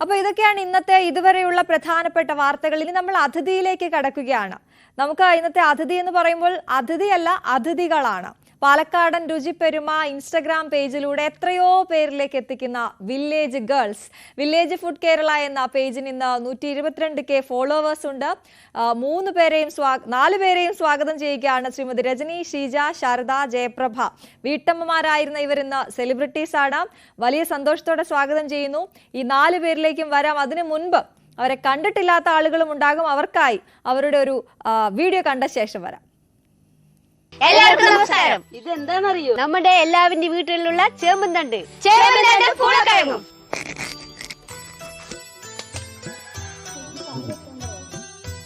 അപ്പോൾ ഇതൊക്കെയാണ് ഇന്നത്തെ ഇതുവരെയുള്ള പ്രധാനപ്പെട്ട വാർത്തകൾ. ഇനി നമ്മൾ അതിഥിയിലേക്ക് കടക്കുകയാണ്. നമുക്ക് ഇന്നത്തെ അതിഥി എന്ന് പറയുമ്പോൾ അതിഥിയല്ല, അതിഥികളാണ്. പാലക്കാടൻ രുചിപ്പെരുമ ഇൻസ്റ്റഗ്രാം പേജിലൂടെ എത്രയോ പേരിലേക്ക് എത്തിക്കുന്ന village girls, village food Kerala എന്ന പേജിന് ഇന്ന് 122K ഫോളോവേഴ്സ് ഉണ്ട്. 4 പേരെയും സ്വാഗതം ചെയ്യുകയാണ്. ശ്രീമതി രജനി, ഷീജ, ശാരദ, ജയപ്രഭ. വീട്ടമ്മമാരായിരുന്ന ഇവർ ഇന്ന് സെലിബ്രിറ്റീസ് ആണ്. വലിയ സന്തോഷത്തോടെ സ്വാഗതം ചെയ്യുന്നു. ഈ 4 പേരിലേക്കും വരാം. അതിനു മുൻപ് അവരെ കണ്ടിട്ടില്ലാത്ത ആളുകളും ഉണ്ടാകും. അവർക്കായി അവരുടെ ഒരു വീഡിയോ കണ്ട ശേഷം വരാം. എല്ലാവർക്കും നമസ്കാരം. ഇതെന്താണെന്നറിയോ? നമ്മുടെ എല്ലാവരുടെ വീട്ടിലുള്ള ചേമ്പുന്തണ്ട് പൂളക്കിഴങ്ങും.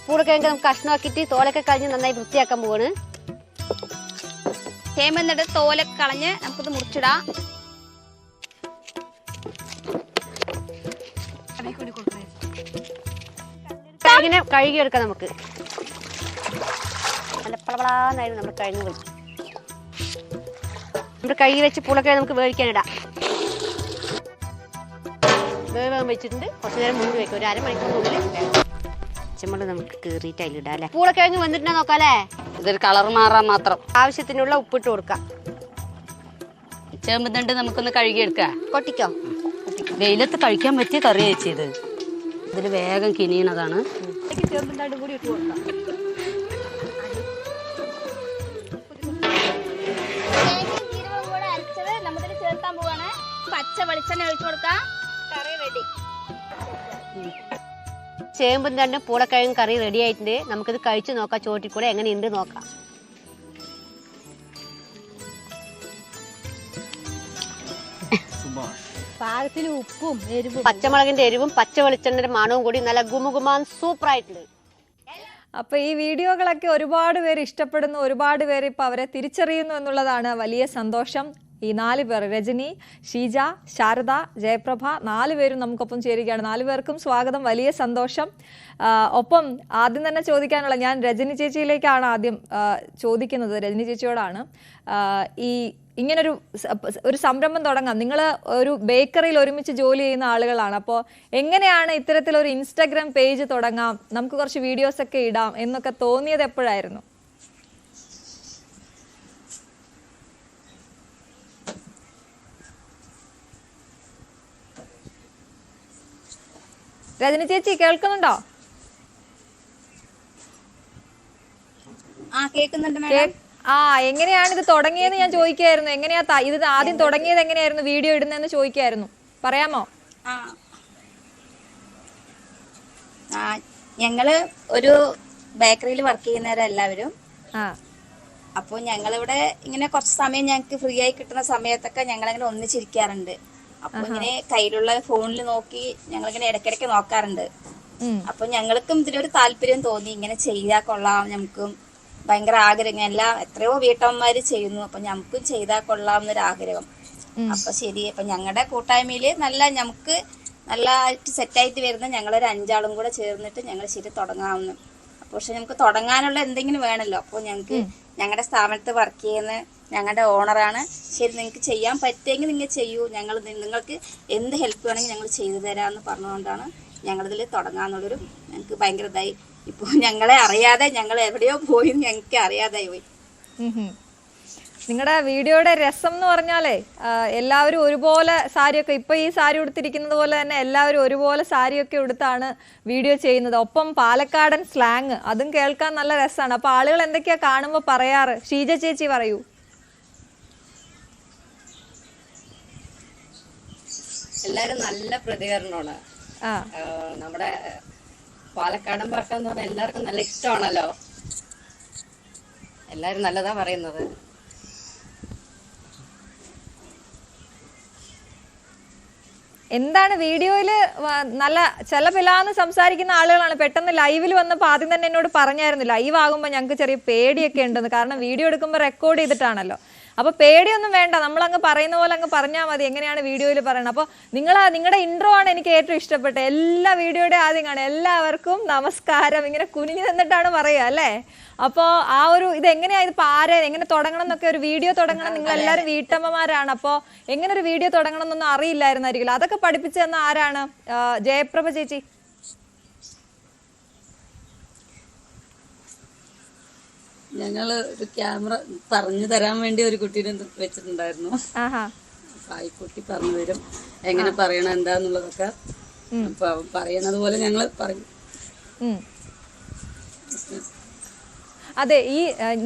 പൂളക്കിഴങ്ങ് നമുക്ക് കഷ്ണമാക്കിയിട്ട് തോലൊക്കെ കളഞ്ഞ് നന്നായി വൃത്തിയാക്കാൻ പോവാണ്. ചേമ്പന്തണ്ട് തോലൊക്കെ കളഞ്ഞ് നമുക്കിത് മുറിച്ചിടാം. ഇങ്ങനെ കഴുകിയെടുക്കാം. നമുക്ക് നല്ല പളപളാന്നായിരുന്നു നമ്മുടെ കഴിഞ്ഞ് വെച്ച് നമ്മുടെ കഴുകി വെച്ച് പൂളക്കിഴങ്ങ് നമുക്ക് വേവിക്കാനിടാം. വേവാൻ വെച്ചിട്ടുണ്ട്. കുറച്ചു നേരം മുന്നിൽ വെക്കും. ഒരു അരമണിക്കൂറിനുള്ളിൽ പച്ചമുളക് നമുക്ക് കീറിയിട്ട് അതിലിടാം അല്ലേ. പൂളക്കിഴങ്ങ് വന്നിട്ടുണ്ടോ നോക്കാല്ലേ. ഇതൊരു കളർ മാറാൻ മാത്രം. ആവശ്യത്തിനുള്ള ഉപ്പിട്ട് കൊടുക്കാം. ചേമ്പന്തണ്ട് നമുക്കൊന്ന് കഴുകിയെടുക്കാം. കൊട്ടിക്കോ. വെയിലത്ത് കഴിക്കാൻ പറ്റിയ കറി വെച്ചത്. ഇതിൽ വേഗം കിനിയണതാണ്. ചേമ്പന്തണ്ട് കൂടി ഇട്ട് കൊടുക്കാം. പച്ച വെളിച്ചെണ്ണ ഒഴിച്ചു കൊടുക്കാം. കറി റെഡി. ചേമ്പും തണ്ടും പൂളക്കിഴങ്ങും കറി റെഡി ആയിട്ടുണ്ട്. നമുക്കിത് കഴിച്ചു നോക്കാം. ചോട്ടിൽ കൂടെ എങ്ങനെയുണ്ട് നോക്കാം. പാകത്തിന് ഉപ്പും എരിവും, പച്ചമുളകിന്റെ എരിവും പച്ച വെളിച്ചെണ്ണയുടെ മണവും കൂടി നല്ല ഗുമുഗുമാൻ സൂപ്പർ ആയിട്ടുണ്ട്. അപ്പൊ ഈ വീഡിയോകളൊക്കെ ഒരുപാട് പേര് ഇഷ്ടപ്പെടുന്നു, ഒരുപാട് പേര് ഇപ്പൊ അവരെ തിരിച്ചറിയുന്നു എന്നുള്ളതാണ് വലിയ സന്തോഷം. ഈ 4 പേർ, രജനി, ഷീജ, ശാരദ, ജയപ്രഭ, 4 പേരും നമുക്കൊപ്പം ചേരുകയാണ്. 4 പേർക്കും സ്വാഗതം. വലിയ സന്തോഷം. ഒപ്പം ആദ്യം തന്നെ ചോദിക്കാനുള്ള, ഞാൻ രജനി ചേച്ചിയിലേക്കാണ് ആദ്യം ചോദിക്കുന്നത്. രജനി ചേച്ചിയോടാണ്. ഈ ഇങ്ങനൊരു സംരംഭം തുടങ്ങാം. നിങ്ങൾ ഒരു ബേക്കറിയിൽ ഒരുമിച്ച് ജോലി ചെയ്യുന്ന ആളുകളാണ്. അപ്പോൾ എങ്ങനെയാണ് ഇത്തരത്തിലൊരു ഇൻസ്റ്റാഗ്രാം പേജ് തുടങ്ങാം, നമുക്ക് കുറച്ച് വീഡിയോസ് ഒക്കെ ഇടാം എന്നൊക്കെ തോന്നിയത് എപ്പോഴായിരുന്നു? രജനി ചേച്ചി കേൾക്കുന്നുണ്ടോ? എങ്ങനെയാണ് ഇത് തുടങ്ങിയെന്ന് ഞാൻ ചോദിക്കായിരുന്നു. എങ്ങനെയാ ഇത് ആദ്യം തുടങ്ങിയത്, എങ്ങനെയായിരുന്നു വീഡിയോ ഇടുന്നതെന്ന് ചോദിക്കായിരുന്നു. പറയാമോ? ഞങ്ങള് ഒരു ബേക്കറിയിൽ വർക്ക് ചെയ്യുന്നവരെല്ലാവരും. അപ്പോൾ ഞങ്ങളിവിടെ ഇങ്ങനെ കുറച്ച് സമയം ഞങ്ങൾക്ക് ഫ്രീ ആയി കിട്ടുന്ന സമയത്തൊക്കെ ഞങ്ങളിങ്ങനെ ഒന്നിച്ചിരിക്കാറുണ്ട്. അപ്പൊ ഇങ്ങനെ കയ്യിലുള്ള ഫോണിൽ നോക്കി ഞങ്ങളിങ്ങനെ ഇടയ്ക്കിടയ്ക്ക് നോക്കാറുണ്ട്. അപ്പൊ ഞങ്ങൾക്കും ഇതിലൊരു താല്പര്യം തോന്നി. ഇങ്ങനെ ചെയ്താൽ കൊള്ളാം, നമുക്കും ഭയങ്കര ആഗ്രഹം. എത്രയോ വീട്ടമ്മമാര് ചെയ്യുന്നു, അപ്പൊ ഞമ്മക്കും ചെയ്താൽ കൊള്ളാം എന്നൊരു ആഗ്രഹം. അപ്പൊ ശരി, അപ്പൊ ഞങ്ങളുടെ കൂട്ടായ്മയില് നമുക്ക് നല്ലതായിട്ട് സെറ്റായിട്ട് വരുന്ന ഞങ്ങളൊരു 5 ആളും കൂടെ ചേർന്നിട്ട് ഞങ്ങൾ ശരി തുടങ്ങാമെന്ന്. പക്ഷെ നമുക്ക് തുടങ്ങാനുള്ള എന്തെങ്കിലും വേണമല്ലോ. അപ്പോൾ ഞങ്ങൾക്ക് ഞങ്ങളുടെ സ്ഥാപനത്ത് വർക്ക് ചെയ്യുന്ന ഞങ്ങളുടെ ഓണറാണ്, ശരി നിങ്ങൾക്ക് ചെയ്യാൻ പറ്റുമെങ്കിൽ നിങ്ങൾ ചെയ്യൂ, നിങ്ങൾക്ക് എന്ത് ഹെൽപ്പ് വേണമെങ്കിൽ ഞങ്ങൾ ചെയ്തു തരാമെന്ന് പറഞ്ഞുകൊണ്ടാണ് ഞങ്ങളിതിൽ തുടങ്ങാന്നുള്ളൊരു ഞങ്ങൾക്ക് ഭയങ്കര ഇതായി. ഇപ്പോൾ ഞങ്ങളെ അറിയാതെ ഞങ്ങൾ എവിടെയോ പോയി ഞങ്ങൾക്ക് അറിയാതായി പോയി. നിങ്ങളുടെ വീഡിയോയുടെ രസം എന്ന് പറഞ്ഞാലേ എല്ലാവരും ഒരുപോലെ സാരിയൊക്കെ, ഇപ്പൊ ഈ സാരി ഉടുത്തിരിക്കുന്നത് പോലെ തന്നെ എല്ലാവരും ഒരുപോലെ സാരിയൊക്കെ ഉടുത്താണ് വീഡിയോ ചെയ്യുന്നത്. ഒപ്പം പാലക്കാടൻ സ്ലാങ്, അതും കേൾക്കാൻ നല്ല രസമാണ്. അപ്പൊ ആളുകൾ എന്തൊക്കെയാ കാണുമ്പോൾ പറയാറ്? ഷീജ ചേച്ചി പറയൂ. എല്ലാരും നല്ല പ്രതികരണമാണ്. നമ്മുടെ പാലക്കാടൻ ഭാഷ എന്ന് പറഞ്ഞാൽ എല്ലാവർക്കും നല്ല ഇഷ്ടമാണല്ലോ. എല്ലാരും നല്ലതാ പറയുന്നത്. എന്താണ് വീഡിയോയില് നല്ല ചിലപ്പില്ലാന്ന് സംസാരിക്കുന്ന ആളുകളാണ്. പെട്ടെന്ന് ലൈവിൽ വന്നപ്പോൾ ആദ്യം തന്നെ എന്നോട് പറഞ്ഞായിരുന്നു ലൈവ് ആകുമ്പോൾ ഞങ്ങൾക്ക് ചെറിയ പേടിയൊക്കെ ഉണ്ടെന്ന്. കാരണം വീഡിയോ എടുക്കുമ്പോൾ റെക്കോർഡ് ചെയ്തിട്ടാണല്ലോ. അപ്പൊ പേടിയൊന്നും വേണ്ട, നമ്മളങ്ങ് പറയുന്ന പോലെ അങ്ങ് പറഞ്ഞാൽ മതി എങ്ങനെയാണ് വീഡിയോയിൽ പറയണം. അപ്പോൾ നിങ്ങളുടെ ഇൻട്രോ ആണ് എനിക്ക് ഏറ്റവും ഇഷ്ടപ്പെട്ടത്. എല്ലാ വീഡിയോയുടെ ആദ്യം കാണാം എല്ലാവർക്കും നമസ്കാരം, ഇങ്ങനെ കുനിഞ്ഞു നിന്നിട്ടാണ് പറയുക അല്ലേ. അപ്പോൾ ആ ഒരു ഇത് എങ്ങനെയാ, ഇതിപ്പോൾ എങ്ങനെ തുടങ്ങണം എന്നൊക്കെ, ഒരു വീഡിയോ തുടങ്ങണം, നിങ്ങൾ എല്ലാവരും വീട്ടമ്മമാരാണ്, അപ്പോൾ എങ്ങനെ ഒരു വീഡിയോ തുടങ്ങണം എന്നൊന്നും അറിയില്ലായിരുന്നായിരിക്കില്ല. അതൊക്കെ പഠിപ്പിച്ചു തന്ന ആരാണ്? ജയപ്രഭ ചേച്ചി. ഞങ്ങള് ഒരു ക്യാമറ പറഞ്ഞു തരാൻ വേണ്ടി ഒരു കുട്ടീനെ വെച്ചിട്ടുണ്ടായിരുന്നു. ആ കുട്ടി പറഞ്ഞു തരും എങ്ങനെ പറയണം എന്താന്നുള്ളതൊക്കെ. അപ്പൊ പറയണത് പോലെ ഞങ്ങള് പറയും. അതെ, ഈ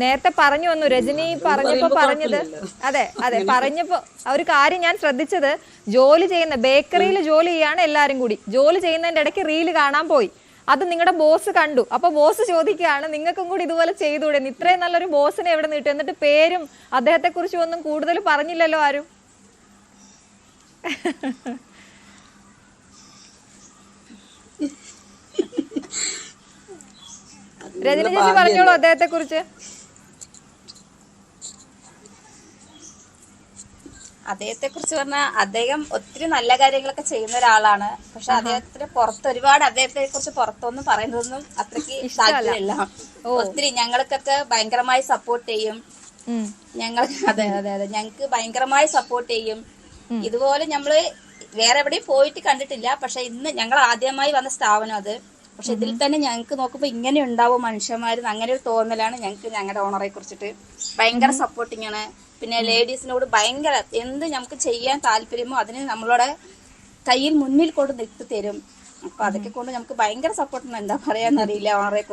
നേരത്തെ പറഞ്ഞു വന്നു രജനി പറഞ്ഞത് അതെ പറഞ്ഞപ്പോ ഒരു കാര്യം ഞാൻ ശ്രദ്ധിച്ചത്, ജോലി ചെയ്യുന്ന ബേക്കറിയിൽ ജോലി ചെയ്യാണ് എല്ലാരും കൂടി. ജോലി ചെയ്യുന്നതിന്റെ ഇടയ്ക്ക് റീല് കാണാൻ പോയി. അത് നിങ്ങളുടെ ബോസ് കണ്ടു. അപ്പൊ ബോസ് ചോദിക്കുകയാണ്, നിങ്ങൾക്കും കൂടി ഇതുപോലെ ചെയ്തുകൂടെ, ഇത്രയും നല്ലൊരു ബോസിനെ എവിടെ നിന്ന് കിട്ടും? എന്നിട്ട് പേരും അദ്ദേഹത്തെ കുറിച്ചും ഒന്നും കൂടുതൽ പറഞ്ഞില്ലല്ലോ ആരും. രജനി ചേച്ചി പറഞ്ഞോളൂ അദ്ദേഹത്തെ കുറിച്ച്. അദ്ദേഹത്തെ കുറിച്ച് പറഞ്ഞാൽ അദ്ദേഹം ഒത്തിരി നല്ല കാര്യങ്ങളൊക്കെ ചെയ്യുന്ന ഒരാളാണ്. പക്ഷെ അദ്ദേഹത്തിന് ഒരുപാട് അദ്ദേഹത്തെ കുറിച്ച് പുറത്തൊന്നും പറയുന്നതൊന്നും അത്രയ്ക്ക് താല്പര്യമില്ല. ഒത്തിരി ഞങ്ങൾക്കൊക്കെ ഭയങ്കരമായി സപ്പോർട്ട് ചെയ്യും. അതെ ഞങ്ങൾക്ക് ഭയങ്കരമായി സപ്പോർട്ട് ചെയ്യും. ഇതുപോലെ നമ്മള് വേറെ എവിടെയും പോയിട്ട് കണ്ടിട്ടില്ല. പക്ഷെ ഇന്ന് ഞങ്ങൾ ആദ്യമായി വന്ന സ്ഥാപനം അത്. പക്ഷെ ഇതിൽ തന്നെ ഞങ്ങൾക്ക് നോക്കുമ്പോൾ ഇങ്ങനെ ഉണ്ടാവും മനുഷ്യന്മാർ, അങ്ങനെ ഒരു തോന്നലാണ് ഞങ്ങൾക്ക്. ഞങ്ങളുടെ ഓണറെ കുറിച്ചിട്ട് ഭയങ്കര സപ്പോർട്ടിങ് ആണ്. പിന്നെ ലേഡീസിനോട് ഭയങ്കര എന്ത് നമുക്ക് ചെയ്യാൻ താല്പര്യമോ അതിന് നമ്മളോട് കയ്യിൽ മുന്നിൽ കൊണ്ട് നിർത്തി തരും. അപ്പൊ അതൊക്കെ കൊണ്ട് നമുക്ക് ഭയങ്കര സപ്പോർട്ടാണ്. എന്താ പറയാന്നറിയില്ല ഓണറെ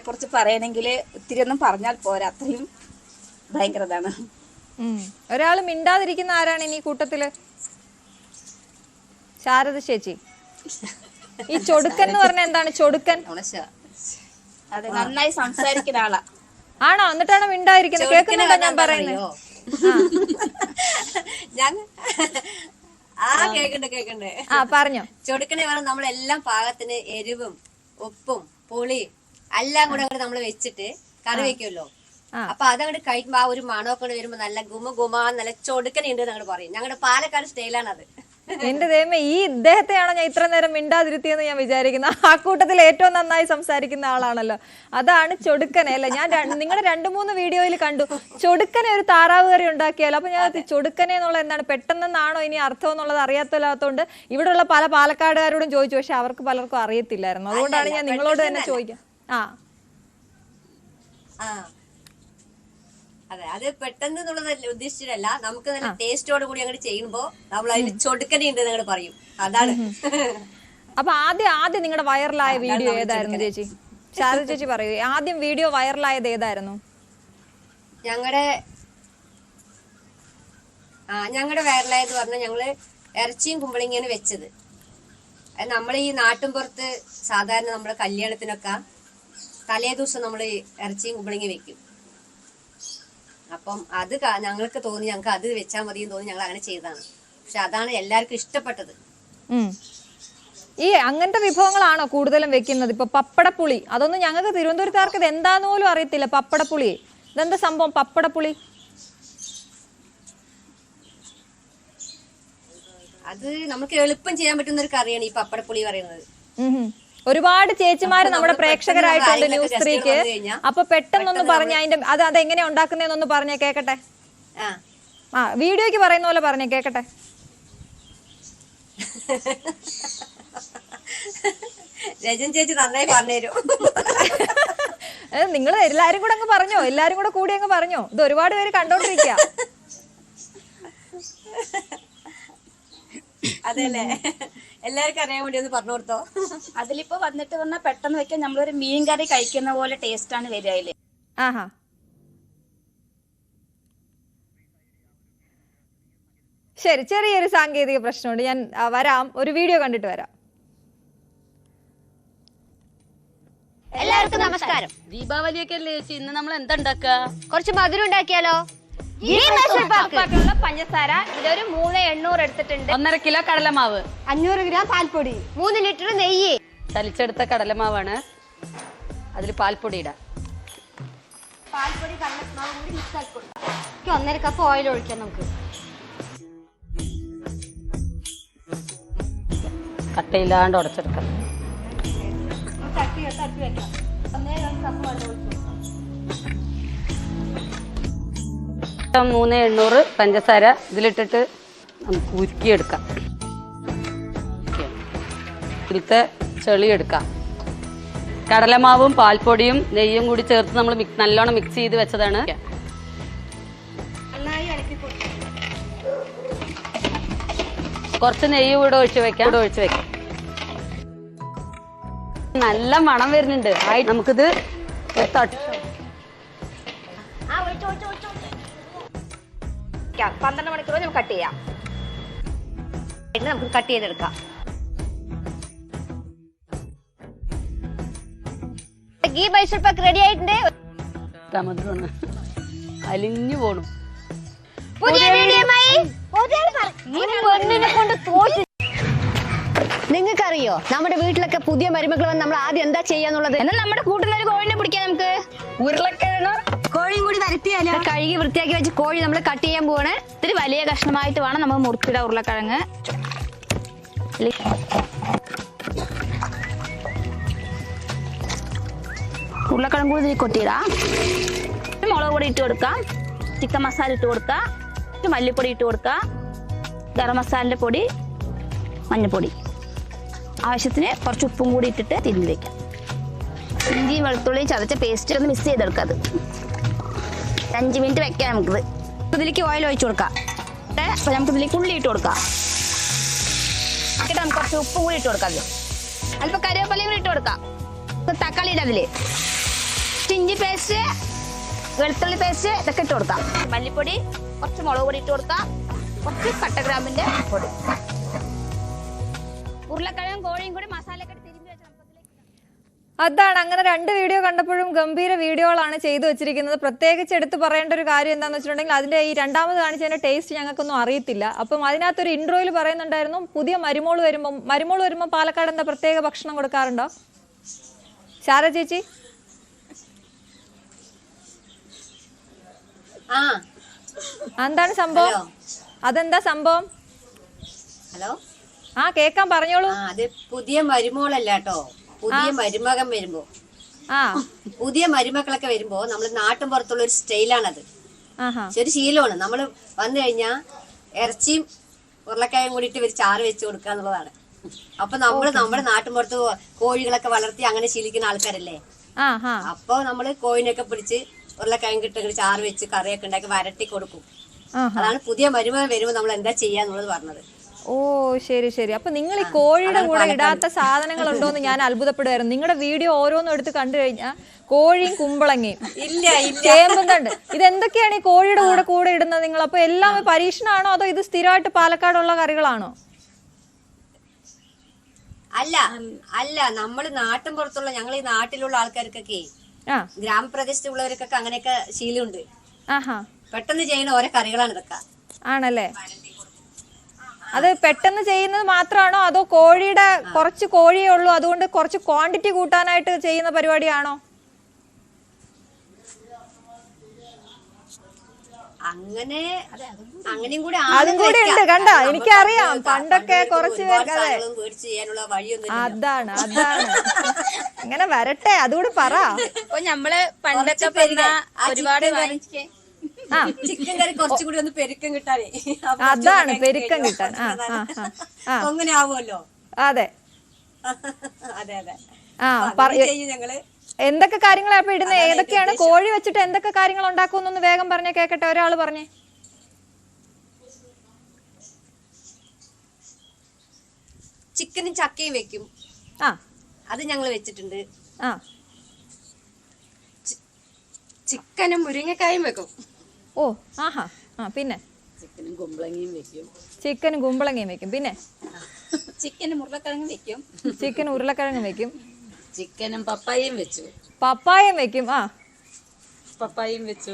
കുറിച്ച് പറയണമെങ്കിൽ ഇത്തിരി ഒന്നും പറഞ്ഞാൽ പോരാ, അത്രയും ഭയങ്കര ഇതാണ്. ഒരാള് മിണ്ടാതിരിക്കുന്ന ആരാണ് ഇനി കൂട്ടത്തില്? ശാരദ ചേച്ചി. ഈ ചൊടുക്കൻ എന്ന് പറഞ്ഞ എന്താണ്? ചൊടുക്കൻ അതെ, നന്നായി സംസാരിക്കുന്ന ആളാ. ആണോ? എന്നിട്ടാണ് മിണ്ടാതിരിക്കുന്നത്? കേൾക്കുന്നുണ്ടോ ഞാൻ പറയുന്നത്? കേക്കണ്ടേ പറഞ്ഞോ. ചൊടുക്കനെ പറഞ്ഞാൽ നമ്മളെല്ലാം പാകത്തിന് എരിവും ഉപ്പും പുളിയും എല്ലാം കൂടെ അങ്ങോട്ട് നമ്മൾ വെച്ചിട്ട് കറി വെക്കുമല്ലോ. അപ്പൊ അതങ്ങോട്ട് കഴിക്കുമ്പോ ആ ഒരു മണമൊക്കെ വരുമ്പോ നല്ല ഗുമ നല്ല ചൊടുക്കനുണ്ട് എന്നങ്ങോട്ട് പറയും. ഞങ്ങളുടെ പാലക്കാട് സ്റ്റൈലാണ് അത്. എന്റെ ദൈവമേ, ഈ ഇദ്ദേഹത്തെയാണോ ഞാൻ ഇത്ര നേരം മിണ്ടാതിരുത്തിയെന്ന് ഞാൻ വിചാരിക്കുന്നത്. ആ കൂട്ടത്തിൽ ഏറ്റവും നന്നായി സംസാരിക്കുന്ന ആളാണല്ലോ. അതാണ് ചൊടുക്കനെ അല്ലേ. ഞാൻ നിങ്ങളുടെ 2-3 വീഡിയോയിൽ കണ്ടു ചൊടുക്കനെ ഒരു താറാവ് കറി ഉണ്ടാക്കിയാലോ. അപ്പൊ ഞാൻ ചൊടുക്കനെ എന്നുള്ള എന്താണ്, പെട്ടെന്നാണോ ഇനി അർത്ഥം എന്നുള്ളത് അറിയാത്തല്ലാത്തതുകൊണ്ട് ഇവിടെയുള്ള പല പാലക്കാടുകാരോടും ചോദിച്ചു. പക്ഷെ അവർക്ക് പലർക്കും അറിയത്തില്ലായിരുന്നു. അതുകൊണ്ടാണ് ഞാൻ നിങ്ങളോട് തന്നെ ചോദിക്കാം. അതെ, അത് പെട്ടെന്ന് ഉദ്ദേശിച്ചിട്ടല്ല, നമുക്ക് നല്ല ടേസ്റ്റോട് കൂടി അങ്ങോട്ട് ചെയ്യുമ്പോ നമ്മൾ അതിന് ചൊടുക്കനുണ്ട് എന്നങ്ങോട്ട് പറയും. അതാണ്. അപ്പൊ ആദ്യം നിങ്ങളുടെ വൈറലായ വീഡിയോ ഏതായിരുന്നു ചേച്ചി? ശാരദ ചേച്ചി പറയൂ, ആദ്യം വീഡിയോ വൈറലായത് ഏതായിരുന്നു? ഞങ്ങളുടെ വൈറലായത് പറഞ്ഞാൽ ഞങ്ങള് ഇറച്ചിയും കുമ്പളങ്ങിയാണ് വെച്ചത്. നമ്മൾ ഈ നാട്ടിൻപുറത്ത് സാധാരണ നമ്മുടെ കല്യാണത്തിനൊക്കെ തലേ ദിവസം നമ്മൾ ഇറച്ചിയും കുമ്പളങ്ങി വെക്കും. അപ്പം അത് ഞങ്ങൾക്ക് തോന്നി, ഞങ്ങൾക്ക് അത് വെച്ചാൽ മതി എന്ന് തോന്നി ഞങ്ങൾ അങ്ങനെ ചെയ്തതാണ്. പക്ഷെ അതാണ് എല്ലാവർക്കും ഇഷ്ടപ്പെട്ടത്. ഈ അങ്ങനത്തെ വിഭവങ്ങളാണോ കൂടുതലും വെക്കുന്നത്? ഇപ്പൊ പപ്പടപ്പുളി, അതൊന്നും ഞങ്ങൾക്ക് തിരുവനന്തപുരത്തുകാർക്ക് ഇത് എന്താന്ന് പോലും അറിയത്തില്ല. പപ്പടപ്പുളി ഇതെന്താ സംഭവം? പപ്പടപ്പുളി അത് നമുക്ക് എളുപ്പം ചെയ്യാൻ പറ്റുന്ന ഒരു കറിയാണ് ഈ പപ്പടപ്പുളി പറയുന്നത്. ഒരുപാട് ചേച്ചിമാര് നമ്മുടെ പ്രേക്ഷകരായിട്ടുണ്ട് ന്യൂസ് 3ക്ക്. അപ്പൊ പെട്ടെന്നൊന്ന് പറഞ്ഞ അതിന്റെ അതെങ്ങനെയാ ഉണ്ടാക്കുന്നതെന്നൊന്ന് പറഞ്ഞേ കേക്കട്ടെ. വീഡിയോക്ക് പറയുന്ന പോലെ പറഞ്ഞേ കേക്കട്ടെ. രജൻ ചേച്ചി നന്നായി പറഞ്ഞുതരും. നിങ്ങൾ എല്ലാരും കൂടെ അങ്ങ് പറഞ്ഞോ, എല്ലാരും കൂടി അങ്ങ് പറഞ്ഞോ. ഇത് ഒരുപാട് പേര് കണ്ടോണ്ടിരിക്കുക. അതെല്ലേ, എല്ലാവർക്കും അറിയാൻ വേണ്ടി ഒന്ന് പറഞ്ഞു കൊടുത്തോ. അതിലിപ്പോ വന്നിട്ട് പറഞ്ഞാൽ പെട്ടെന്ന് വെക്കാൻ നമ്മളൊരു മീൻ കറി കഴിക്കുന്ന പോലെ ടേസ്റ്റ് ആണ് വരിക അതില്. ശരി, ചെറിയൊരു സാങ്കേതിക പ്രശ്നമുണ്ട്. ഞാൻ വരാം, ഒരു വീഡിയോ കണ്ടിട്ട് വരാം. എല്ലാവർക്കും നമസ്കാരം. ദീപാവലിയൊക്കെ അല്ലേ ചേച്ചി, ഇന്ന് നമ്മൾ എന്താ ഉണ്ടാക്കുക? കുറച്ച് മധുരം ഉണ്ടാക്കിയാലോ? പഞ്ചസാര ഇതൊരു 3,800 എടുത്തിട്ടുണ്ട്. 1.5 കിലോ കടലമാവ്, 500 ഗ്രാം പാൽപ്പൊടി, 3 ലിറ്റർ നെയ്യ്, ചലിച്ചെടുത്ത കടലമാവാണ്. അതിൽ പാൽപ്പൊടി ഇടാം. പാൽപ്പൊടി കടലമാവും കൂടി മിക്സ് ആക്കി കൊടുക്കാം. 1.5 കപ്പ് ഓയിൽ ഒഴിക്കാം നമുക്ക്. കട്ടയില്ലാണ്ട് ഉടച്ചെടുക്കാം. തട്ടി വെക്കാം. 1.5 കപ്പ് വെള്ളം ഒഴിച്ചു കൊടുക്കാം. 3,800 പഞ്ചസാര ഇതിലിട്ടിട്ട് നമുക്ക് ഉരുക്കിയെടുക്കാം. ഇതിലത്തെ ചെളി എടുക്കാം. കടലമാവും പാൽപ്പൊടിയും നെയ്യും കൂടി ചേർത്ത് നമ്മൾ നല്ലോണം മിക്സ് ചെയ്ത് വെച്ചതാണ്. നന്നായി ഇളക്കി കൊടുക്കാം. കുറച്ച് നെയ്യ് കൂടെ ഒഴിച്ച് വെക്കാം. നല്ല മണം വരുന്നുണ്ട്. നമുക്കിത് 12 മണിക്കൂർ നമുക്ക് കട്ട് ചെയ്യാം. നമുക്ക് കട്ട് ചെയ്തെടുക്കാം. ഗീ മൈസൂർ പാക്ക് റെഡി ആയിട്ടുണ്ട്. മധുരമാണ് അലിഞ്ഞു പോണു. പുതിയ വീഡിയോയുമായി നിങ്ങൾക്കറിയോ നമ്മുടെ വീട്ടിലൊക്കെ പുതിയ മരുമക്കൾ വന്ന് നമ്മൾ ആദ്യം എന്താ ചെയ്യാന്നുള്ളത്? എന്നാൽ നമ്മുടെ കൂട്ടിലൊരു കോഴിനെ പിടിക്കാം. നമുക്ക് ഉരുളക്കിഴങ്ങ് കോഴിയും കൂടി വരട്ടിയാലോ? കഴുകി വൃത്തിയാക്കി വെച്ച് കോഴി നമ്മൾ കട്ട് ചെയ്യാൻ പോവാണ്. ഇത്തിരി വലിയ കഷ്ണമായിട്ട് വേണം നമ്മൾ മുറിച്ചിടാൻ ഉരുളക്കിഴങ്ങ്. ഉരുളക്കിഴങ്ങ് കൂടി കൊട്ടിയിടാം. മുളക് പൊടി ഇട്ട് കൊടുക്കാം. ചിക്കൻ മസാല ഇട്ട് കൊടുക്കാം. മല്ലിപ്പൊടി ഇട്ട് കൊടുക്കാം. ഗരം മസാലയുടെ പൊടി, മഞ്ഞൾപ്പൊടി, ആവശ്യത്തിന് കുറച്ച് ഉപ്പും കൂടി ഇട്ടിട്ട് തിരിഞ്ഞ് വെക്കാം. ഇഞ്ചി വെളുത്തുള്ളി ചതച്ച പേസ്റ്റ് ഒന്ന് മിക്സ് ചെയ്തെടുക്കാം. അത് 5 മിനിറ്റ് വെക്കാം. നമുക്കിത് ഇതിലേക്ക് ഓയിൽ ഒഴിച്ചു കൊടുക്കാം. അപ്പോൾ നമുക്ക് ഇതിലേക്ക് ഉള്ളി ഇട്ട് കൊടുക്കാം. നമുക്ക് കുറച്ച് ഉപ്പും കൂടി ഇട്ട് കൊടുക്കാം. അല്പം കറിവേപ്പിലയും കൂടി ഇട്ട് കൊടുക്കാം. തക്കാളി ഇട്ട് അതില് ഇഞ്ചി പേസ്റ്റ്, വെളുത്തുള്ളി പേസ്റ്റ് ഇതൊക്കെ ഇട്ട് കൊടുക്കാം. മല്ലിപ്പൊടി, കുറച്ച് മുളക് പൊടി ഇട്ട് കൊടുക്കാം. കുറച്ച് കട്ടഗ്രാമ്പിന്റെ പൊടി, ഉരുളക്കിഴങ്ങും കോഴിയും കൂടി മസാലയൊക്കെ തിരിഞ്ഞ് വെച്ച് അതാണ്. അങ്ങനെ 2 വീഡിയോ കണ്ടപ്പോഴും ഗംഭീര വീഡിയോകളാണ് ചെയ്തു വെച്ചിരിക്കുന്നത്. പ്രത്യേകിച്ച് എടുത്ത് പറയേണ്ട ഒരു കാര്യം എന്താണെന്ന് വെച്ചിട്ടുണ്ടെങ്കിൽ അതിന്റെ ഈ രണ്ടാമത് കാണിച്ചതിന്റെ ടേസ്റ്റ് ഞങ്ങൾക്കൊന്നും അറിയത്തില്ല. അപ്പം അതിനകത്തൊരു ഇൻട്രോയിൽ പറയുന്നുണ്ടായിരുന്നു, പുതിയ മരുമോൾ വരുമ്പോൾ പാലക്കാട് എന്താ പ്രത്യേക ഭക്ഷണം കൊടുക്കാറുണ്ടോ? ശാര ചേച്ചി എന്താണ് സംഭവം? അതെന്താ സംഭവം? ഹലോ, കേക്കാൻ പറഞ്ഞോളൂ. അത് പുതിയ മരുമോളല്ല കേട്ടോ, പുതിയ മരുമകൻ വരുമ്പോ, പുതിയ മരുമക്കളൊക്കെ വരുമ്പോ നമ്മള് നാട്ടും പുറത്തുള്ള ഒരു സ്റ്റൈലാണത്. ഒരു ശീലമാണ്. നമ്മള് വന്നു കഴിഞ്ഞാ ഇറച്ചിയും ഉരുളക്കായും കൂടിയിട്ട് ഒരു ചാറ് വെച്ച് കൊടുക്കുക എന്നുള്ളതാണ്. അപ്പൊ നമ്മുടെ നാട്ടും പുറത്ത് കോഴികളൊക്കെ വളർത്തി അങ്ങനെ ശീലിക്കുന്ന ആൾക്കാരല്ലേ. അപ്പൊ നമ്മള് കോഴിനൊക്കെ പിടിച്ച് ഉരുളക്കായും കിട്ടുന്ന ചാറ് വെച്ച് കറിയൊക്കെ ഉണ്ടാക്കി വരട്ടി കൊടുക്കും. അതാണ് പുതിയ മരുമകൻ വരുമ്പോ നമ്മൾ എന്താ ചെയ്യാന്നുള്ളത് പറഞ്ഞത്. ഓ ശരി ശരി. അപ്പൊ നിങ്ങൾ ഈ കോഴിയുടെ കൂടെ ഇടാത്ത സാധനങ്ങൾ ഉണ്ടോന്ന് ഞാൻ അത്ഭുതപ്പെടുമായിരുന്നു. നിങ്ങളുടെ വീഡിയോ ഓരോന്നും എടുത്ത് കണ്ടു കഴിഞ്ഞാൽ കോഴിയും കുമ്പളങ്ങയും ചേമ്പും തണ്ട് ഇതെന്തൊക്കെയാണ് ഈ കോഴിയുടെ കൂടെ ഇടുന്നത് നിങ്ങൾ? അപ്പൊ എല്ലാം പരീക്ഷണമാണോ അതോ ഇത് സ്ഥിരമായിട്ട് പാലക്കാടുള്ള കറികളാണോ? അല്ല നമ്മള് നാട്ടും പുറത്തുള്ള ഞങ്ങൾ ഈ നാട്ടിലുള്ള ആൾക്കാർക്കൊക്കെ ഗ്രാമപ്രദേശത്തുള്ളവർക്കൊക്കെ അങ്ങനെയൊക്കെ ശീലമുണ്ട്. പെട്ടെന്ന് ചെയ്യുന്ന ഓരോ കറികളാണ് ഇതൊക്കെ. ആണല്ലേ? അത് പെട്ടെന്ന് ചെയ്യുന്നത് മാത്രമാണോ അതോ കോഴിയുടെ കുറച്ച് കോഴിയേ ഉള്ളൂ അതുകൊണ്ട് കുറച്ച് ക്വാണ്ടിറ്റി കൂട്ടാനായിട്ട് ചെയ്യുന്ന പരിപാടിയാണോ? അങ്ങനെയും കൂടെ അതും കൂടി ഉണ്ട്. കണ്ട, എനിക്കറിയാം പണ്ടൊക്കെ കുറച്ച് പേർക്ക് അതാണ് ഇങ്ങനെ വരട്ടെ. അതുകൂടി പറ. നമ്മള് പണ്ടൊക്കെ ഒരുപാട് ചിക്കൻ കറി കുറച്ചുകൂടി ഒന്ന് പെരുക്കം കിട്ടാനേ, അതാണ് പെരുക്കം കിട്ടാൻ. അങ്ങനെ ആവുമല്ലോ. അതെ അതെ അതെ. ഞങ്ങള് എന്തൊക്കെ കാര്യങ്ങളാ അപ്പൊ ഇടുന്നത്? ഏതൊക്കെയാണ്? കോഴി വെച്ചിട്ട് എന്തൊക്കെ കാര്യങ്ങൾ ഉണ്ടാക്കുമെന്നൊന്ന് വേഗം പറഞ്ഞേ, കേക്കട്ടെ. ഒരാള് പറഞ്ഞേ. ചിക്കനും ചക്കയും വെക്കും. അത് ഞങ്ങൾ വെച്ചിട്ടുണ്ട്. ചിക്കനും മുരിങ്ങക്കായും വെക്കും. ഓ ആഹാ. പിന്നെ ചിക്കനും കുമ്പളങ്ങയും വെക്കും. പിന്നെ ചിക്കനും ഉരുളക്കിഴങ്ങും വെക്കും. ചിക്കനും പപ്പായയും വെച്ചു. പപ്പായയും വെച്ചു.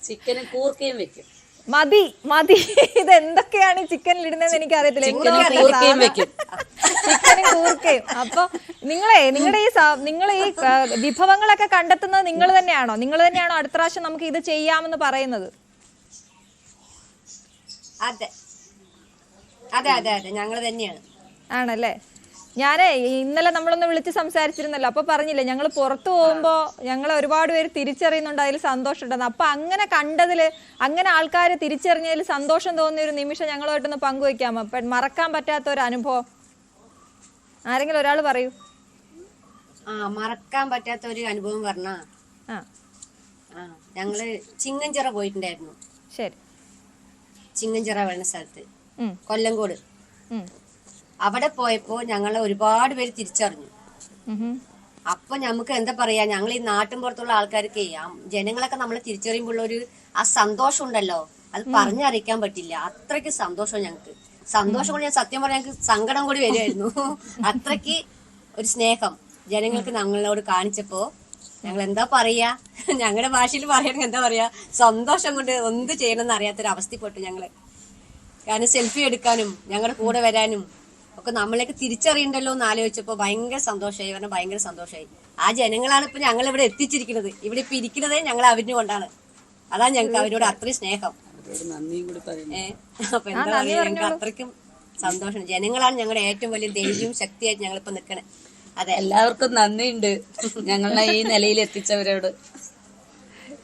ചിക്കനും കൂർക്കയും വെക്കും. മതി. ഇതെന്തൊക്കെയാണ് ചിക്കനിൽ ഇടുന്നതെന്ന് എനിക്ക് അറിയത്തില്ല. കൂർക്കയും വെക്കും. ചിക്കനും കൂർക്കയും. അപ്പൊ നിങ്ങളുടെ ഈ വിഭവങ്ങളൊക്കെ കണ്ടെത്തുന്നത് നിങ്ങൾ തന്നെയാണോ അടുത്ത പ്രാവശ്യം നമുക്ക് ഇത് ചെയ്യാമെന്ന് പറയുന്നത്? അതെ അതെ അതെ അതെ ഞങ്ങൾ തന്നെയാണ്. ആണല്ലേ. ഞാനേ ഇന്നലെ നമ്മളൊന്ന് വിളിച്ച് സംസാരിച്ചിരുന്നല്ലോ, അപ്പൊ പറഞ്ഞില്ലേ ഞങ്ങൾ പുറത്തു പോകുമ്പോ ഞങ്ങളെ ഒരുപാട് പേര് തിരിച്ചറിയുന്നുണ്ട്, അതിൽ സന്തോഷമുണ്ടെന്ന്. അപ്പൊ അങ്ങനെ കണ്ടതില്, അങ്ങനെ ആൾക്കാർ തിരിച്ചറിഞ്ഞതിൽ സന്തോഷം തോന്നിയ ഒരു നിമിഷം ഞങ്ങളുമായിട്ടൊന്ന് പങ്കുവെക്കാമോ? മറക്കാൻ പറ്റാത്ത ഒരു അനുഭവം ആരെങ്കിലും ഒരാൾ പറയൂ. മറക്കാൻ പറ്റാത്ത ഒരു അനുഭവം പറഞ്ഞ ഞങ്ങള് ചിങ്ങഞ്ചിറ പോയിട്ടുണ്ടായിരുന്നു. ശരി. ചിങ്ങഞ്ചിറ വരുന്ന സ്ഥലത്ത് കൊല്ലങ്കോട്, അവിടെ പോയപ്പോ ഞങ്ങളെ ഒരുപാട് പേര് തിരിച്ചറിഞ്ഞു. അപ്പൊ നമുക്ക് എന്താ പറയാ, ഞങ്ങൾ ഈ നാട്ടിൻ പുറത്തുള്ള ആൾക്കാർക്ക് ജനങ്ങളൊക്കെ നമ്മളെ തിരിച്ചറിയുമ്പോൾ ആ സന്തോഷം ഉണ്ടല്ലോ, അത് പറഞ്ഞറിയിക്കാൻ പറ്റില്ല. അത്രയ്ക്ക് സന്തോഷം ഞങ്ങൾക്ക്. സന്തോഷം കൊണ്ട് ഞാൻ സത്യം പറഞ്ഞാൽ ഞങ്ങൾക്ക് സങ്കടം കൂടി വരുമായിരുന്നു. അത്രയ്ക്ക് ഒരു സ്നേഹം ജനങ്ങൾക്ക് ഞങ്ങളോട് കാണിച്ചപ്പോ ഞങ്ങൾ എന്താ പറയാ, ഞങ്ങളുടെ ഭാഷയിൽ പറയുകയാണെങ്കിൽ എന്താ പറയാ, സന്തോഷം കൊണ്ട് എന്ത് ചെയ്യണമെന്ന് അറിയാത്തൊരു അവസ്ഥപ്പെട്ടു ഞങ്ങള്. കാരണം സെൽഫി എടുക്കാനും ഞങ്ങളുടെ കൂടെ വരാനും ഒക്കെ നമ്മളേക്ക് തിരിച്ചറിയണ്ടല്ലോ എന്ന് ആലോചിച്ചപ്പോ ഭയങ്കര സന്തോഷമായി. പറഞ്ഞാൽ ഭയങ്കര സന്തോഷമായി. ആ ജനങ്ങളാണ് ഇപ്പൊ ഞങ്ങൾ ഇവിടെ എത്തിച്ചിരിക്കുന്നത്. ഇവിടെ ഇപ്പൊ ഇരിക്കുന്നതേ ഞങ്ങൾ അവരിന് കൊണ്ടാണ്. അതാണ് ഞങ്ങൾക്ക് അവരോട് അത്രയും സ്നേഹം. അപ്പൊ എന്താ പറയാ, ഞങ്ങൾക്ക് അത്രയ്ക്കും സന്തോഷം. ജനങ്ങളാണ് ഞങ്ങളുടെ ഏറ്റവും വലിയ ധൈര്യവും ശക്തിയായിട്ട് ഞങ്ങളിപ്പോ നിൽക്കണേ. അതെ, എല്ലാവർക്കും നന്ദിയുണ്ട് ഞങ്ങളെ ഈ നിലയിൽ എത്തിച്ചവരോട്.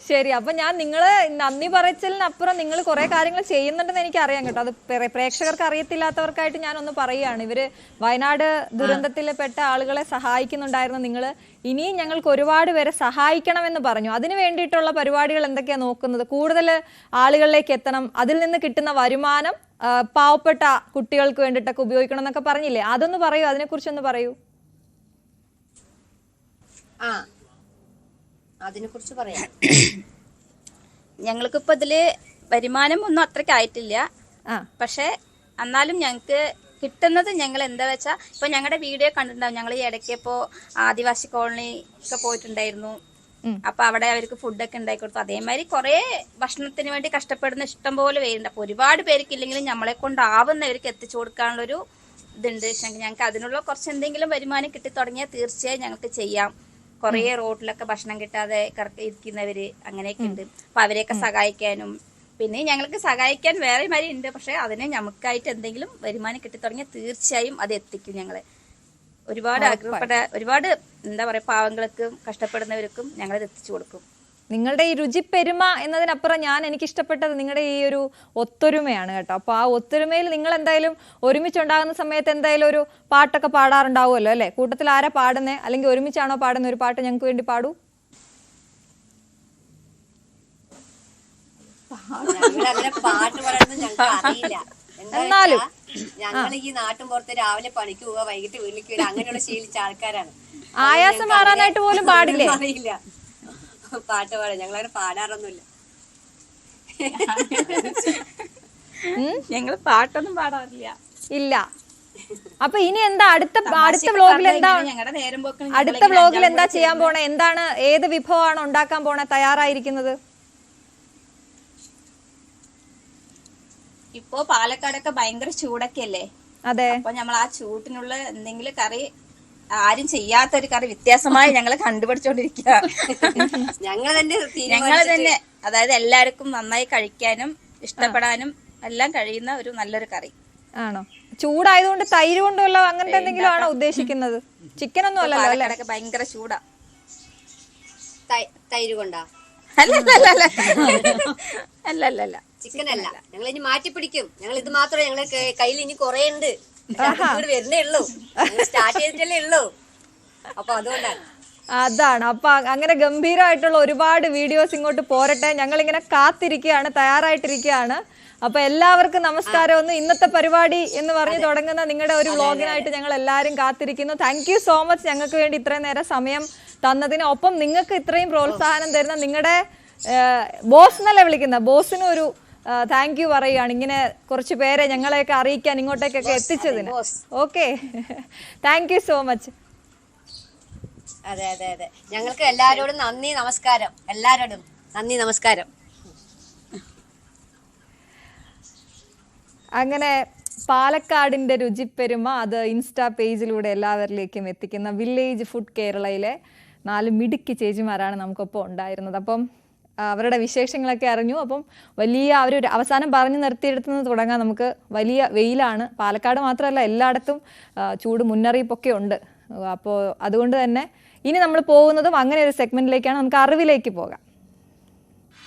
ശരി. അപ്പൊ ഞാൻ നിങ്ങള് നന്ദി പറച്ചിലിനപ്പുറം നിങ്ങൾ കുറെ കാര്യങ്ങൾ ചെയ്യുന്നുണ്ടെന്ന് എനിക്ക് അറിയാം കേട്ടോ. അത് പ്രേക്ഷകർക്ക് അറിയത്തില്ലാത്തവർക്കായിട്ട് ഞാനൊന്ന് പറയുകയാണ്. ഇവര് വയനാട് ദുരന്തത്തിൽ പെട്ട ആളുകളെ സഹായിക്കുന്നുണ്ടായിരുന്നു നിങ്ങൾ. ഇനിയും ഞങ്ങൾക്ക് ഒരുപാട് പേരെ സഹായിക്കണമെന്ന് പറഞ്ഞു. അതിന് വേണ്ടിയിട്ടുള്ള പരിപാടികൾ എന്തൊക്കെയാ നോക്കുന്നത്? കൂടുതൽ ആളുകളിലേക്ക് എത്തണം, അതിൽ നിന്ന് കിട്ടുന്ന വരുമാനം പാവപ്പെട്ട കുട്ടികൾക്ക് വേണ്ടിയിട്ടൊക്കെ ഉപയോഗിക്കണം എന്നൊക്കെ പറഞ്ഞില്ലേ, അതൊന്ന് പറയൂ, അതിനെക്കുറിച്ചൊന്ന് പറയൂ. അതിനെ കുറിച്ച് പറയാം. ഞങ്ങൾക്കിപ്പോ ഇതില് വരുമാനം ഒന്നും അത്രയ്ക്ക് ആയിട്ടില്ല. പക്ഷെ എന്നാലും ഞങ്ങക്ക് കിട്ടുന്നത് ഞങ്ങൾ എന്താ വെച്ചാ, ഇപ്പൊ ഞങ്ങളുടെ വീഡിയോ കണ്ടിട്ടുണ്ടാവും. ഞങ്ങൾ ഈ ഇടയ്ക്ക് ഇപ്പോ ആദിവാസി കോളനി ഒക്കെ പോയിട്ടുണ്ടായിരുന്നു. അപ്പൊ അവിടെ അവർക്ക് ഫുഡൊക്കെ ഉണ്ടാക്കി കൊടുത്തു. അതേമാതിരി കുറെ ഭക്ഷണത്തിന് വേണ്ടി കഷ്ടപ്പെടുന്ന ഇഷ്ടം പോലെ പേരുണ്ട്. അപ്പൊ ഒരുപാട് പേർക്ക് ഇല്ലെങ്കിലും നമ്മളെ കൊണ്ടാവുന്നവർക്ക് എത്തിച്ചു കൊടുക്കാനുള്ളൊരു ഇതുണ്ട്. ഞങ്ങൾക്ക് അതിനുള്ള കുറച്ച് എന്തെങ്കിലും വരുമാനം കിട്ടി തുടങ്ങിയാൽ തീർച്ചയായും ഞങ്ങൾക്ക് ചെയ്യാം. കുറേ റോഡിലൊക്കെ ഭക്ഷണം കിട്ടാതെ ഇരിക്കുന്നവര് അങ്ങനെയൊക്കെ ഉണ്ട്. അപ്പൊ അവരെയൊക്കെ സഹായിക്കാനും, പിന്നെ ഞങ്ങൾക്ക് സഹായിക്കാൻ വേറെ മാതിരി ഉണ്ട്. പക്ഷെ അതിനെ നമുക്കായിട്ട് എന്തെങ്കിലും വരുമാനം കിട്ടി തുടങ്ങിയാൽ തീർച്ചയായും അത് എത്തിക്കും. ഞങ്ങള് ഒരുപാട് ആഗ്രഹപ്പെട്ട ഒരുപാട് എന്താ പറയാ പാവങ്ങൾക്കും കഷ്ടപ്പെടുന്നവർക്കും ഞങ്ങളത് എത്തിച്ചു കൊടുക്കും. നിങ്ങളുടെ ഈ രുചിപ്പെരുമ എന്നതിനപ്പുറം എനിക്ക് ഇഷ്ടപ്പെട്ടത് നിങ്ങളുടെ ഈ ഒരു ഒത്തൊരുമയാണ് കേട്ടോ. അപ്പൊ ആ ഒത്തൊരുമയിൽ നിങ്ങൾ എന്തായാലും ഒരുമിച്ചുണ്ടാകുന്ന സമയത്ത് എന്തായാലും ഒരു പാട്ടൊക്കെ പാടാറുണ്ടാവുമല്ലോ അല്ലെ? കൂട്ടത്തിൽ ആരാ പാടുന്നേ, അല്ലെങ്കിൽ ഒരുമിച്ചാണോ പാടുന്ന? ഒരു പാട്ട് ഞങ്ങൾക്ക് വേണ്ടി പാടൂ. പാട്ട് പാടുന്നത് ഞങ്ങൾക്ക് അറിയില്ല. എന്നാലും ഞങ്ങൾ ഈ നാട്ടിൻ പുറത്ത് രാവിലെ പണിക്ക് പോവുക, വൈകിട്ട് വീട്ടിലേക്ക് വരിക, അങ്ങനെയുള്ള ശീലിച്ച ആൾക്കാരാണ്. ആയാസം മാറാനായിട്ട് പോലും പാടില്ലേ? അറിയില്ല പാട്ട് പാടാൻ. ഞങ്ങളങ്ങനെ പാടാറൊന്നുമില്ല. ഞങ്ങൾ പാട്ടൊന്നും പാടാറില്ല. ഇല്ല. അപ്പൊ ഇനി എന്താ അടുത്ത വ്ലോഗിൽ എന്താ, അടുത്ത വ്ലോഗിൽ എന്താ ചെയ്യാൻ പോണേ? എന്താണ്, ഏത് വിഭവമാണ് ഉണ്ടാക്കാൻ പോണേ, തയ്യാറായിരിക്കുന്നത്? ഇപ്പൊ പാലക്കാടൊക്കെ ഭയങ്കര ചൂടൊക്കെ അല്ലേ? അതെ. അപ്പൊ നമ്മൾ ആ ചൂട്ടിനുള്ള എന്തെങ്കിലും കറി, ആരും ചെയ്യാത്തൊരു കറി വ്യത്യാസമായി ഞങ്ങൾ കണ്ടുപിടിച്ചോണ്ടിരിക്കുക. ഞങ്ങൾ തന്നെ അതായത് എല്ലാവർക്കും നന്നായി കഴിക്കാനും ഇഷ്ടപ്പെടാനും എല്ലാം കഴിയുന്ന ഒരു നല്ലൊരു കറി. ആണോ? ചൂടായതുകൊണ്ട് തൈര് കൊണ്ടുള്ള അങ്ങനത്തെ എന്തെങ്കിലും ആണോ ഉദ്ദേശിക്കുന്നത്? ചിക്കൻ ഒന്നും അല്ലല്ലോ അല്ലേ? ഭയങ്കര ചൂടാ. തൈര് കൊണ്ടാ? അല്ല ചിക്കൻ അല്ല. ഞങ്ങൾ ഇനി മാറ്റി പിടിക്കും. ഞങ്ങൾ ഇത് മാത്രമേ ഞങ്ങളെ കയ്യിൽ ഇനി കുറെ ഉണ്ട്. വരുന്നേ ഉള്ളൂ, സ്റ്റാർട്ട് ചെയ്തിട്ടല്ലേ ഉള്ളൂ. അപ്പൊ അതുകൊണ്ടാണ്. അതാണ്. അപ്പൊ അങ്ങനെ ഗംഭീരമായിട്ടുള്ള ഒരുപാട് വീഡിയോസ് ഇങ്ങോട്ട് പോരട്ടെ. ഞങ്ങൾ ഇങ്ങനെ കാത്തിരിക്കുകയാണ്, തയ്യാറായിട്ടിരിക്കുകയാണ്. അപ്പൊ എല്ലാവർക്കും നമസ്കാരം. ഒന്ന് ഇന്നത്തെ പരിപാടി എന്ന് പറഞ്ഞു തുടങ്ങുന്ന നിങ്ങളുടെ ഒരു വ്ലോഗിനായിട്ട് ഞങ്ങൾ എല്ലാവരും കാത്തിരിക്കുന്നു. താങ്ക് യു സോ മച്ച് ഞങ്ങൾക്ക് വേണ്ടി ഇത്രയും നേരം സമയം തന്നതിന്. ഒപ്പം നിങ്ങൾക്ക് ഇത്രയും പ്രോത്സാഹനം തരുന്ന നിങ്ങളുടെ ബോസ് എന്നല്ലേ വിളിക്കുന്ന ബോസിനും ഒരു താങ്ക് യു പറയുകയാണ്. ഇങ്ങനെ കുറച്ച് പേരെ ഞങ്ങളെയൊക്കെ അറിയിക്കാൻ ഇങ്ങോട്ടേക്കൊക്കെ എത്തിച്ചതിന്. Okay, thank you so much. അതെ അതെ അതെ, ഞങ്ങൾക്ക് എല്ലാവരോടും നന്ദി നമസ്കാരം. എല്ലാവരോടും നന്ദി നമസ്കാരം. അങ്ങനെ പാലക്കാടിൻ്റെ രുചിപ്പെരുമ അത് ഇൻസ്റ്റാ പേജിലൂടെ എല്ലാവരിലേക്കും എത്തിക്കുന്ന വില്ലേജ് ഫുഡ് കേരളയിലെ 4 മിടുക്കി ചേച്ചിമാരാണ് നമുക്കൊപ്പം ഉണ്ടായിരുന്നത്. അപ്പം അവരുടെ വിശേഷങ്ങളൊക്കെ അറിഞ്ഞു. അപ്പം വലിയ അവർ അവസാനം പറഞ്ഞു നിർത്തിയെടുത്തുനിന്ന് തുടങ്ങാൻ നമുക്ക് വലിയ വെയിലാണ്. പാലക്കാട് മാത്രമല്ല എല്ലായിടത്തും ചൂട് മുന്നറിയിപ്പൊക്കെ ഉണ്ട്. അപ്പോൾ അതുകൊണ്ട് തന്നെ ഇനി നമ്മൾ പോകുന്നതും അങ്ങനെ ഒരു സെഗ്മെന്റിലേക്കാണ്. നമുക്ക് അറിവിലേക്ക് പോകാം.